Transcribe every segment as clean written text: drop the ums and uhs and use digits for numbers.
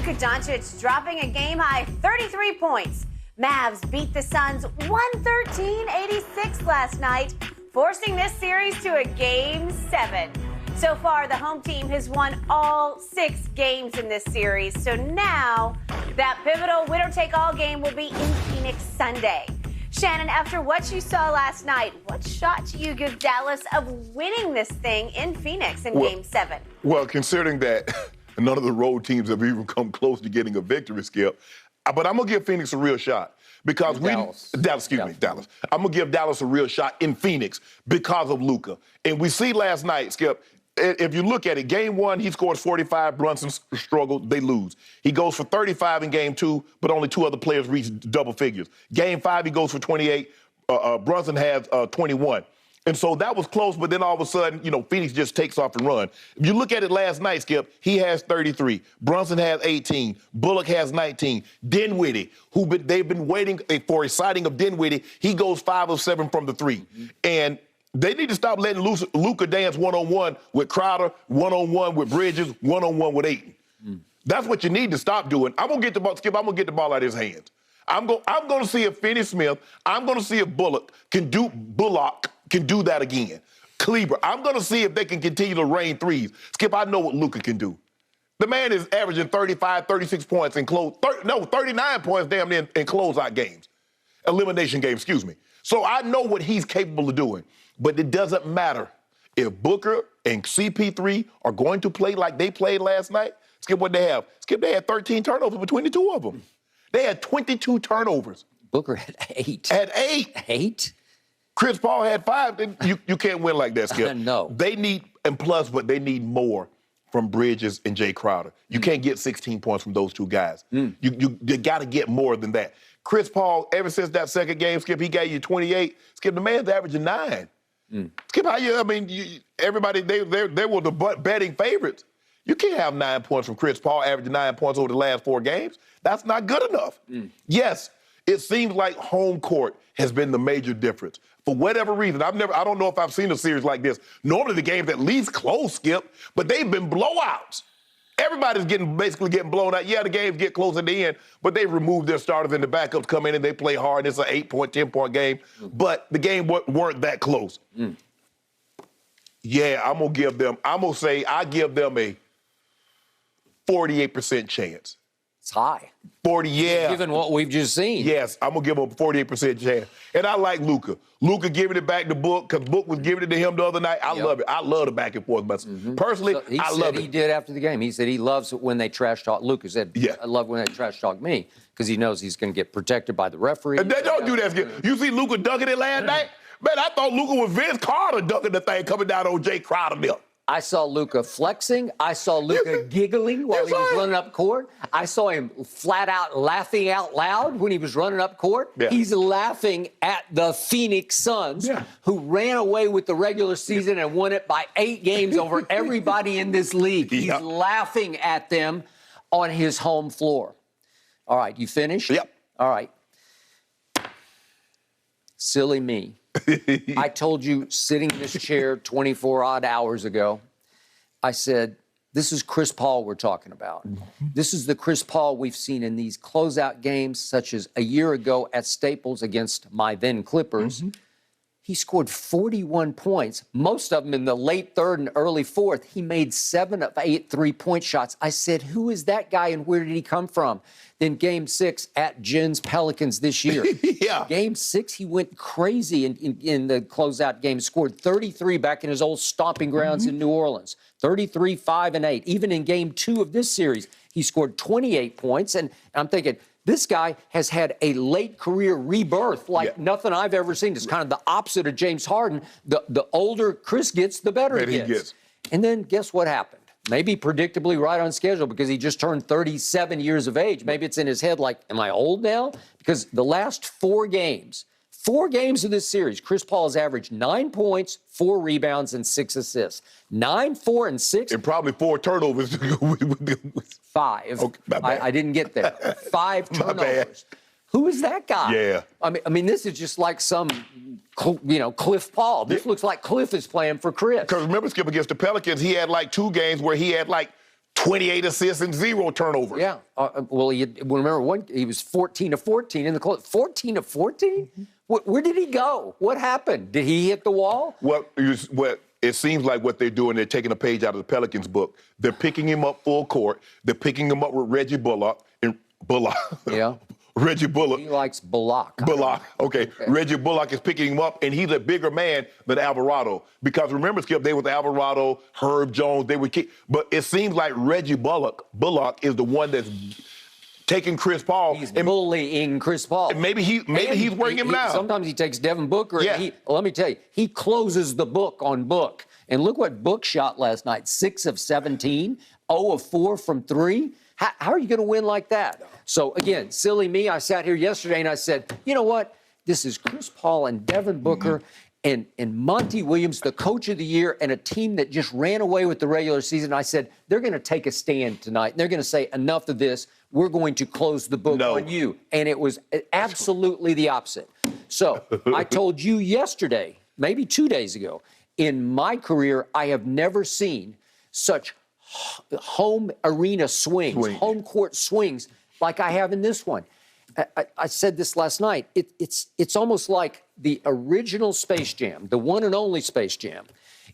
Luka Doncic dropping a game-high 33 points. Mavs beat the Suns 113-86 last night, forcing this series to a Game 7. So far, the home team has won all 6 games in this series. So now, that pivotal winner-take-all game will be in Phoenix Sunday. Shannon, after what you saw last night, what shot do you give Dallas of winning this thing in Phoenix in Game 7? Well, considering that none of the road teams have even come close to getting a victory, Skip, but I'm going to give Phoenix a real shot. Because Dallas. I'm going to give Dallas a real shot in Phoenix because of Luka. And we see last night, Skip, if you look at it, Game 1, he scores 45, Brunson struggled, they lose. He goes for 35 in Game 2, but only 2 other players reach double figures. Game 5, he goes for 28, Brunson has 21. And so that was close, but then all of a sudden, Phoenix just takes off and run. If you look at it last night, Skip, he has 33. Brunson has 18. Bullock has 19. Dinwiddie, they've been waiting for a sighting of Dinwiddie, he goes 5 of 7 from the 3. And they need to stop letting Luka dance one-on-one with Crowder, one-on-one with Bridges, one-on-one with Ayton. That's what you need to stop doing. I'm going to get the ball, Skip, I'm going to get the ball out of his hands. I'm going to see if Finney-Smith, I'm going to see if Bullock can do that again. Kleber, I'm going to see if they can continue to rain threes. Skip, I know what Luka can do. The man is averaging 35, 36 points in 39 points damn near in closeout games. Elimination games, excuse me. So I know what he's capable of doing. But it doesn't matter. If Booker and CP3 are going to play like they played last night, Skip, what they have? Skip, they had 13 turnovers between the 2 of them. They had 22 turnovers. Booker had 8. Had 8. 8? Chris Paul had 5. You can't win like that, Skip. No. They need, but they need more from Bridges and Jay Crowder. You can't get 16 points from those 2 guys. You got to get more than that. Chris Paul, ever since that second game, Skip, he gave you 28. Skip, the man's averaging 9. Skip, everybody, they were the betting favorites. You can't have 9 points from Chris Paul, averaging 9 points over the last 4 games. That's not good enough. Yes, it seems like home court has been the major difference. For whatever reason, I don't know if I've seen a series like this. Normally the game's at least close, Skip, but they've been blowouts. Everybody's basically getting blown out. Yeah, the games get close at the end, but they removed their starters and the backups come in and they play hard. It's an 8-point, 10-point game, but the game weren't that close. Yeah, I'm going to say I give them a 48% chance. It's high. 40, yeah. Given what we've just seen. Yes, I'm going to give him a 48% chance. And I like Luka. Luka giving it back to Book, because Book was giving it to him the other night. I love it. I love the back and forth. But personally, I love it. He did after the game. He said he loves it when they trash talk. Luka said, I love when they trash talk me, because he knows he's going to get protected by the referee. And they don't do that, Skip. You see Luka dunking it last night? Man, I thought Luka was Vince Carter dunking the thing coming down on Jay Crowder milk. I saw Luka flexing. I saw Luka giggling while he was running up court. I saw him flat out laughing out loud when he was running up court. He's laughing at the Phoenix Suns, who ran away with the regular season and won it by 8 games over everybody in this league. He's laughing at them on his home floor. All right, you finished? Yep. All right. Silly me. I told you sitting in this chair 24-odd hours ago, I said, this is Chris Paul we're talking about. This is the Chris Paul we've seen in these closeout games, such as a year ago at Staples against my then Clippers. He scored 41 points, most of them in the late 3rd and early 4th. He made 7 of 8 3-point shots. I said, who is that guy and where did he come from? Then Game 6 at Jen's Pelicans this year. Game 6, he went crazy in the closeout game, scored 33 back in his old stomping grounds in New Orleans. 33, 5, and 8. Even in Game 2 of this series, he scored 28 points. And I'm thinking, this guy has had a late career rebirth like nothing I've ever seen. It's kind of the opposite of James Harden. The older Chris gets, the better he gets. And then guess what happened? Maybe predictably right on schedule because he just turned 37 years of age. Maybe it's in his head like, am I old now? Because the last 4 games of this series, Chris Paul has averaged 9 points, 4 rebounds, and 6 assists. 9, 4, and 6. And probably 4 turnovers. 5. Okay, I didn't get there. 5 turnovers. Who is that guy? Yeah. I mean, this is just like some, Cliff Paul. This looks like Cliff is playing for Chris. Because remember, Skip, against the Pelicans, he had like 2 games where he had like 28 assists and 0 turnovers. Yeah. Well, remember he was 14 of 14 in the close. 14 of 14? Where did he go? What happened? Did he hit the wall? Well, it seems like what they're doing, they're taking a page out of the Pelicans book. They're picking him up full court. They're picking him up with Reggie Bullock. Yeah. Reggie Bullock. He likes Bullock. Bullock. Okay. Reggie Bullock is picking him up, and he's a bigger man than Alvarado. Because remember, Skip, they was Alvarado, Herb Jones, they would kick. But it seems like Reggie Bullock is the one that's taking Chris Paul. He's bullying Chris Paul. Maybe he's working him now. Sometimes he takes Devin Booker. Yeah. And let me tell you, he closes the book on Book. And look what Book shot last night, 6 of 17, 0 of 4 from 3. How are you going to win like that? So, again, silly me, I sat here yesterday and I said, you know what? This is Chris Paul and Devin Booker and Monty Williams, the coach of the year, and a team that just ran away with the regular season. I said, they're going to take a stand tonight. And they're going to say, enough of this. We're going to close the book on you. And it was absolutely the opposite. So, I told you yesterday, maybe 2 days ago, in my career, I have never seen such home arena swings, home court swings like I have in this one. I said this last night. It's almost like the original Space Jam, the one and only Space Jam,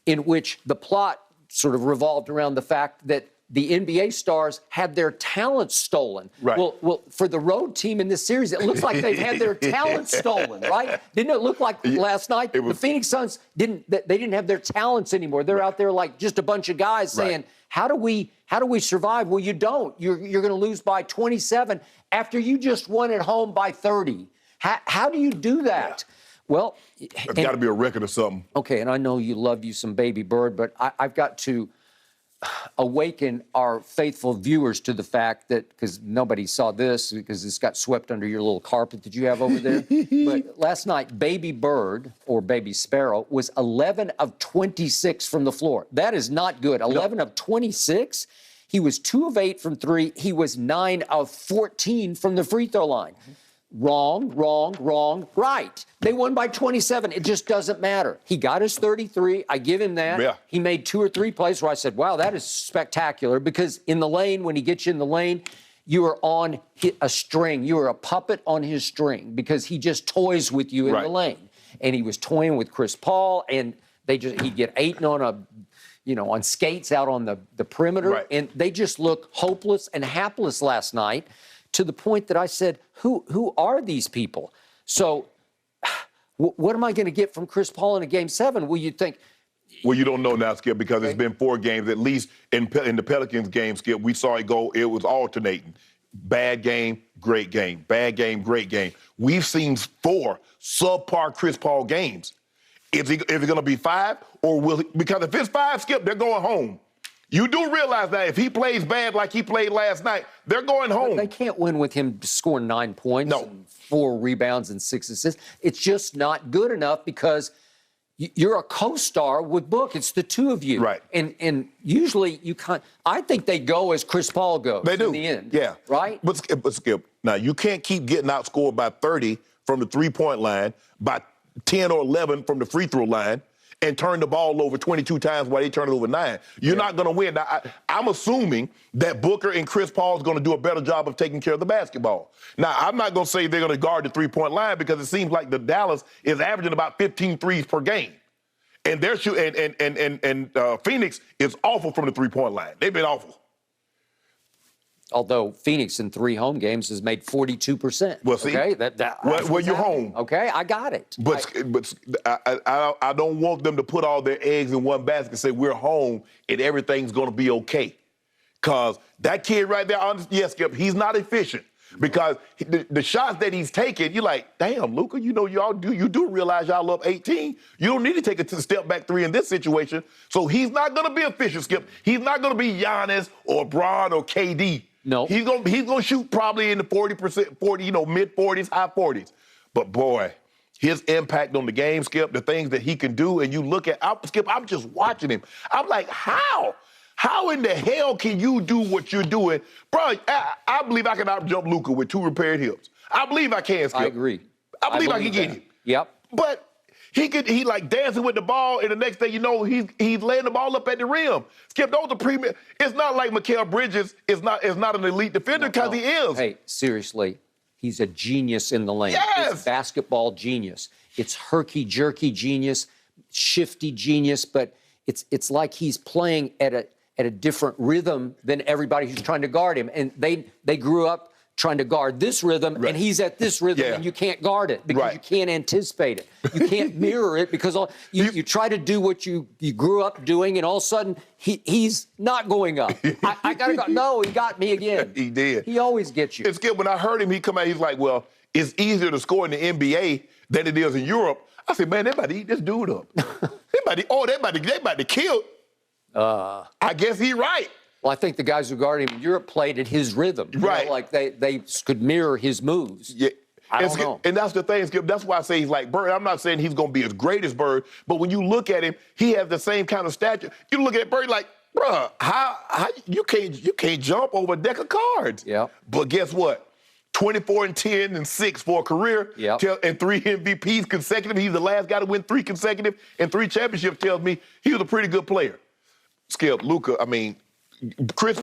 in which the plot sort of revolved around the fact that the NBA stars had their talent stolen. Right. Well, for the road team in this series, it looks like they've had their talent stolen, right? Didn't it look like last night the Phoenix Suns didn't have their talents anymore? They're out there like just a bunch of guys saying, how do we survive? Well, you don't. You're going to lose by 27 after you just won at home by 30. How do you do that? Yeah. Well, it's got to be a record or something. Okay, and I know you love you some Baby Bird, but I've got to awaken our faithful viewers to the fact that, because nobody saw this because this got swept under your little carpet that you have over there, but last night, Baby Bird, or Baby Sparrow, was 11 of 26 from the floor. That is not good. 11 of 26? He was 2 of 8 from 3. He was 9 of 14 from the free throw line. Wrong, right. They won by 27. It just doesn't matter. He got his 33. I give him that. Yeah. He made 2 or 3 plays where I said, wow, that is spectacular, because in the lane, when he gets you in the lane, you are on a string. You are a puppet on his string because he just toys with you in the lane. And he was toying with Chris Paul, and he'd get 8 on skates out on the perimeter. Right. And they just look hopeless and hapless last night, to the point that I said, who are these people? So what am I going to get from Chris Paul in a Game 7? Well, you'd think. Well, you don't know now, Skip, because it's been 4 games. At least in the Pelicans game, Skip, we saw it go. It was alternating. Bad game, great game. Bad game, great game. We've seen 4 subpar Chris Paul games. Is it going to be 5, or will he? Because if it's 5, Skip, they're going home. You do realize that if he plays bad like he played last night, they're going home. They can't win with him scoring 9 points and 4 rebounds and 6 assists. It's just not good enough, because you're a co-star with Book. It's the two of you. Right. And usually you can't. I think they go as Chris Paul goes. They do. In the end. Yeah. Right? But Skip, now you can't keep getting outscored by 30 from the three-point line, by 10 or 11 from the free throw line, and turn the ball over 22 times while they turn it over 9. You're not going to win. Now, I'm assuming that Booker and Chris Paul is going to do a better job of taking care of the basketball. Now, I'm not going to say they're going to guard the three-point line, because it seems like the Dallas is averaging about 15 threes per game. And they're Phoenix is awful from the three-point line. They've been awful. Although Phoenix in 3 home games has made 42%. Well, see, okay, well, you're home. Okay, I got it. But I don't want them to put all their eggs in one basket and say we're home and everything's going to be okay. Because that kid right there, yes, Skip, he's not efficient. Because the shots that he's taking, you're like, damn, Luka, you do realize y'all up 18. You don't need to take a step back 3 in this situation. So he's not going to be efficient, Skip. He's not going to be Giannis or Bron or KD. No. He's gonna shoot probably in the 40%, mid 40s, high 40s. But boy, his impact on the game, Skip, the things that he can do, and you look at Skip, I'm just watching him. I'm like, how? How in the hell can you do what you're doing? Bro, I believe I can out-jump Luka with 2 repaired hips. I believe I can, Skip. I agree. I believe I can get him. Yep. But He like dancing with the ball, and the next thing you know, he's laying the ball up at the rim. Skip, those are premier. It's not like Mikal Bridges is not an elite defender because he is. Hey, seriously, he's a genius in the lane. Yes. It's basketball genius. It's herky-jerky genius, shifty genius, but it's like he's playing at a different rhythm than everybody who's trying to guard him. And they grew up trying to guard this rhythm, and he's at this rhythm, and you can't guard it because you can't anticipate it. You can't mirror it because you try to do what you grew up doing, and all of a sudden he's not going up. I got to go. No, he got me again. He did. He always gets you. It's good. When I heard him, he come out, he's like, well, it's easier to score in the NBA than it is in Europe. I said, man, they about to eat this dude up. they about to kill. I guess he's right. Well, I think the guys who guarded him in Europe played at his rhythm. Right. Like they could mirror his moves. Yeah. I don't know. And that's the thing, Skip. That's why I say he's like Bird. I'm not saying he's going to be as great as Bird, but when you look at him, he has the same kind of stature. You look at Bird like, bruh, how you can't jump over a deck of cards. Yeah. But guess what? 24 and 10 and 6 for a career, and 3 MVPs consecutive. He's the last guy to win 3 consecutive and 3 championships. Tells me he was a pretty good player. Skip, Luka, I mean, Chris